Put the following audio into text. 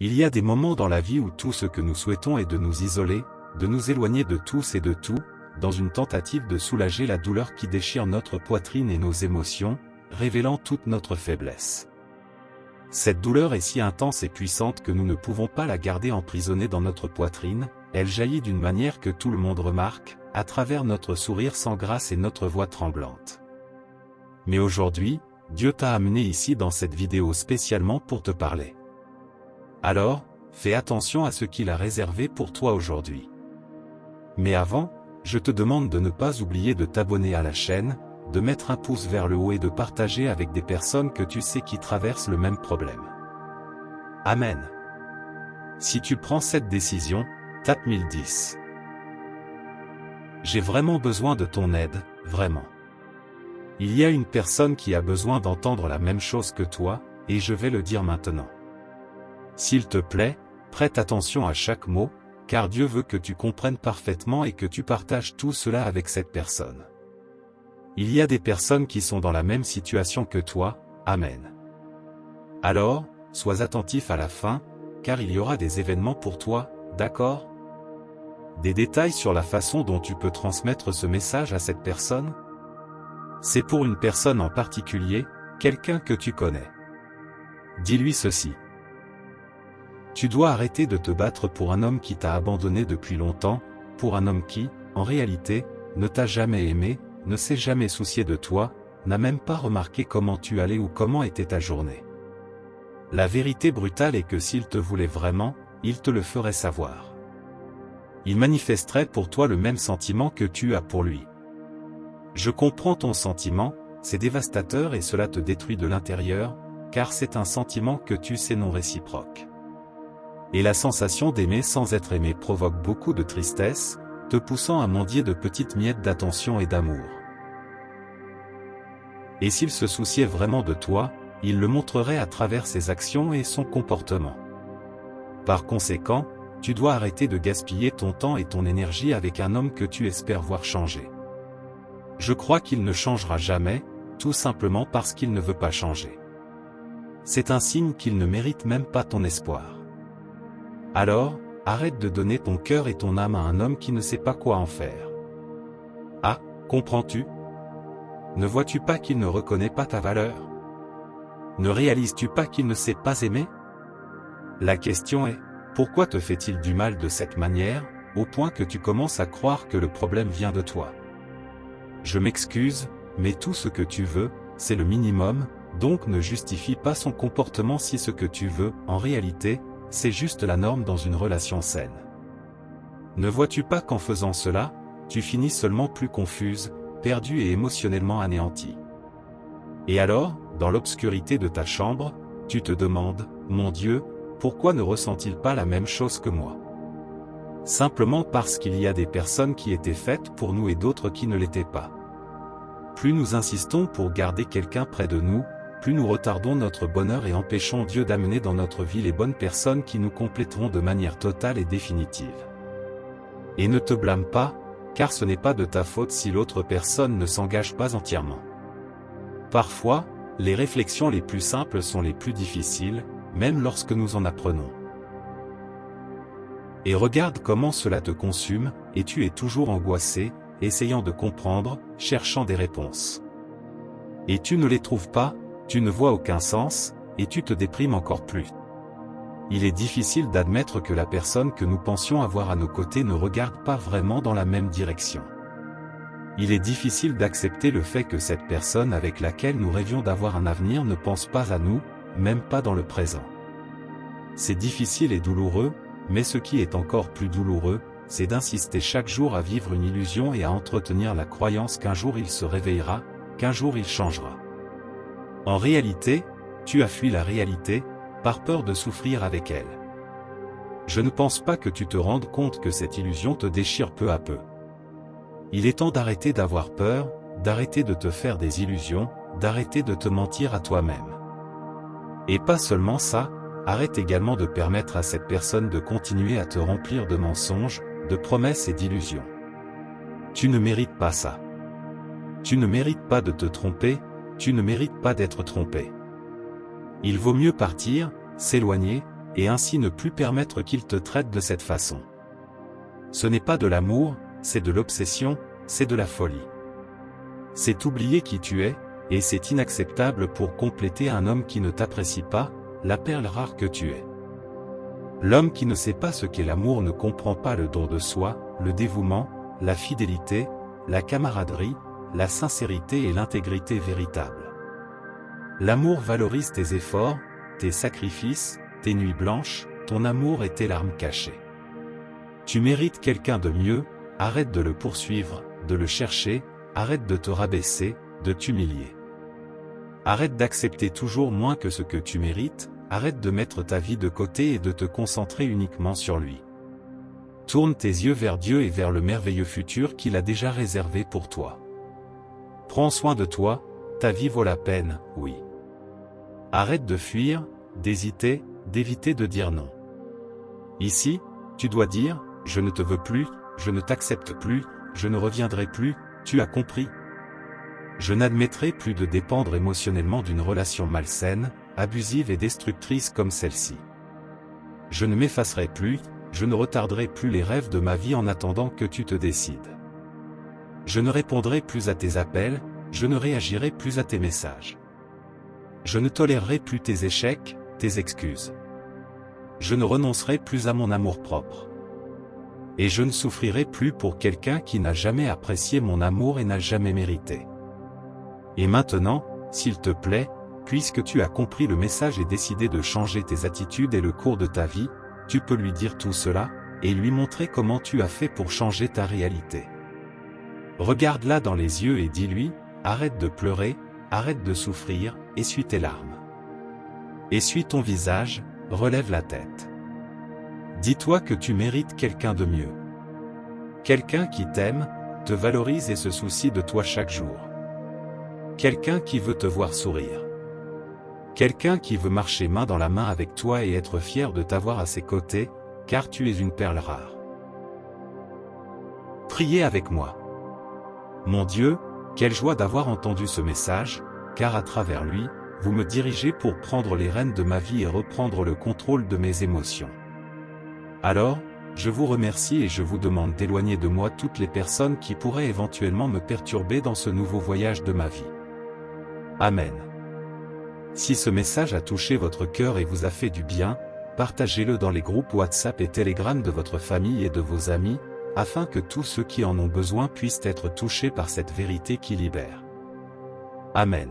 Il y a des moments dans la vie où tout ce que nous souhaitons est de nous isoler, de nous éloigner de tous et de tout, dans une tentative de soulager la douleur qui déchire notre poitrine et nos émotions, révélant toute notre faiblesse. Cette douleur est si intense et puissante que nous ne pouvons pas la garder emprisonnée dans notre poitrine, elle jaillit d'une manière que tout le monde remarque, à travers notre sourire sans grâce et notre voix tremblante. Mais aujourd'hui, Dieu t'a amené ici dans cette vidéo spécialement pour te parler. Alors, fais attention à ce qu'il a réservé pour toi aujourd'hui. Mais avant, je te demande de ne pas oublier de t'abonner à la chaîne, de mettre un pouce vers le haut et de partager avec des personnes que tu sais qui traversent le même problème. Amen. Si tu prends cette décision, tape 1010. J'ai vraiment besoin de ton aide, vraiment. Il y a une personne qui a besoin d'entendre la même chose que toi, et je vais le dire maintenant. S'il te plaît, prête attention à chaque mot, car Dieu veut que tu comprennes parfaitement et que tu partages tout cela avec cette personne. Il y a des personnes qui sont dans la même situation que toi, Amen. Alors, sois attentif à la fin, car il y aura des événements pour toi, d'accord? Des détails sur la façon dont tu peux transmettre ce message à cette personne? C'est pour une personne en particulier, quelqu'un que tu connais. Dis-lui ceci. Tu dois arrêter de te battre pour un homme qui t'a abandonné depuis longtemps, pour un homme qui, en réalité, ne t'a jamais aimé, ne s'est jamais soucié de toi, n'a même pas remarqué comment tu allais ou comment était ta journée. La vérité brutale est que s'il te voulait vraiment, il te le ferait savoir. Il manifesterait pour toi le même sentiment que tu as pour lui. Je comprends ton sentiment, c'est dévastateur et cela te détruit de l'intérieur, car c'est un sentiment que tu sais non réciproque. Et la sensation d'aimer sans être aimé provoque beaucoup de tristesse, te poussant à mendier de petites miettes d'attention et d'amour. Et s'il se souciait vraiment de toi, il le montrerait à travers ses actions et son comportement. Par conséquent, tu dois arrêter de gaspiller ton temps et ton énergie avec un homme que tu espères voir changer. Je crois qu'il ne changera jamais, tout simplement parce qu'il ne veut pas changer. C'est un signe qu'il ne mérite même pas ton espoir. Alors, arrête de donner ton cœur et ton âme à un homme qui ne sait pas quoi en faire. Ah, comprends-tu? Ne vois-tu pas qu'il ne reconnaît pas ta valeur? Ne réalises-tu pas qu'il ne sait pas aimer? La question est, pourquoi te fait-il du mal de cette manière, au point que tu commences à croire que le problème vient de toi? Je m'excuse, mais tout ce que tu veux, c'est le minimum, donc ne justifie pas son comportement si ce que tu veux, en réalité, c'est juste la norme dans une relation saine. Ne vois-tu pas qu'en faisant cela, tu finis seulement plus confuse, perdue et émotionnellement anéantie? Et alors, dans l'obscurité de ta chambre, tu te demandes, mon Dieu, pourquoi ne ressent-il pas la même chose que moi? Simplement parce qu'il y a des personnes qui étaient faites pour nous et d'autres qui ne l'étaient pas. Plus nous insistons pour garder quelqu'un près de nous, plus nous retardons notre bonheur et empêchons Dieu d'amener dans notre vie les bonnes personnes qui nous compléteront de manière totale et définitive. Et ne te blâme pas, car ce n'est pas de ta faute si l'autre personne ne s'engage pas entièrement. Parfois, les réflexions les plus simples sont les plus difficiles, même lorsque nous en apprenons. Et regarde comment cela te consume, et tu es toujours angoissé, essayant de comprendre, cherchant des réponses. Et tu ne les trouves pas, tu ne vois aucun sens, et tu te déprimes encore plus. Il est difficile d'admettre que la personne que nous pensions avoir à nos côtés ne regarde pas vraiment dans la même direction. Il est difficile d'accepter le fait que cette personne avec laquelle nous rêvions d'avoir un avenir ne pense pas à nous, même pas dans le présent. C'est difficile et douloureux, mais ce qui est encore plus douloureux, c'est d'insister chaque jour à vivre une illusion et à entretenir la croyance qu'un jour il se réveillera, qu'un jour il changera. En réalité, tu as fui la réalité, par peur de souffrir avec elle. Je ne pense pas que tu te rendes compte que cette illusion te déchire peu à peu. Il est temps d'arrêter d'avoir peur, d'arrêter de te faire des illusions, d'arrêter de te mentir à toi-même. Et pas seulement ça, arrête également de permettre à cette personne de continuer à te remplir de mensonges, de promesses et d'illusions. Tu ne mérites pas ça. Tu ne mérites pas de te tromper, tu ne mérites pas d'être trompé. Il vaut mieux partir, s'éloigner, et ainsi ne plus permettre qu'il te traite de cette façon. Ce n'est pas de l'amour, c'est de l'obsession, c'est de la folie. C'est oublier qui tu es, et c'est inacceptable pour compléter un homme qui ne t'apprécie pas, la perle rare que tu es. L'homme qui ne sait pas ce qu'est l'amour ne comprend pas le don de soi, le dévouement, la fidélité, la camaraderie, la sincérité et l'intégrité véritable. L'amour valorise tes efforts, tes sacrifices, tes nuits blanches, ton amour et tes larmes cachées. Tu mérites quelqu'un de mieux, arrête de le poursuivre, de le chercher, arrête de te rabaisser, de t'humilier. Arrête d'accepter toujours moins que ce que tu mérites, arrête de mettre ta vie de côté et de te concentrer uniquement sur lui. Tourne tes yeux vers Dieu et vers le merveilleux futur qu'il a déjà réservé pour toi. Prends soin de toi, ta vie vaut la peine, oui. Arrête de fuir, d'hésiter, d'éviter de dire non. Ici, tu dois dire, je ne te veux plus, je ne t'accepte plus, je ne reviendrai plus, tu as compris. Je n'admettrai plus de dépendre émotionnellement d'une relation malsaine, abusive et destructrice comme celle-ci. Je ne m'effacerai plus, je ne retarderai plus les rêves de ma vie en attendant que tu te décides. Je ne répondrai plus à tes appels, je ne réagirai plus à tes messages. Je ne tolérerai plus tes échecs, tes excuses. Je ne renoncerai plus à mon amour-propre. Et je ne souffrirai plus pour quelqu'un qui n'a jamais apprécié mon amour et n'a jamais mérité. Et maintenant, s'il te plaît, puisque tu as compris le message et décidé de changer tes attitudes et le cours de ta vie, tu peux lui dire tout cela, et lui montrer comment tu as fait pour changer ta réalité. Regarde-la dans les yeux et dis-lui, arrête de pleurer, arrête de souffrir, essuie tes larmes. Essuie ton visage, relève la tête. Dis-toi que tu mérites quelqu'un de mieux. Quelqu'un qui t'aime, te valorise et se soucie de toi chaque jour. Quelqu'un qui veut te voir sourire. Quelqu'un qui veut marcher main dans la main avec toi et être fier de t'avoir à ses côtés, car tu es une perle rare. Priez avec moi. Mon Dieu, quelle joie d'avoir entendu ce message, car à travers lui, vous me dirigez pour prendre les rênes de ma vie et reprendre le contrôle de mes émotions. Alors, je vous remercie et je vous demande d'éloigner de moi toutes les personnes qui pourraient éventuellement me perturber dans ce nouveau voyage de ma vie. Amen. Si ce message a touché votre cœur et vous a fait du bien, partagez-le dans les groupes WhatsApp et Telegram de votre famille et de vos amis, afin que tous ceux qui en ont besoin puissent être touchés par cette vérité qui libère. Amen.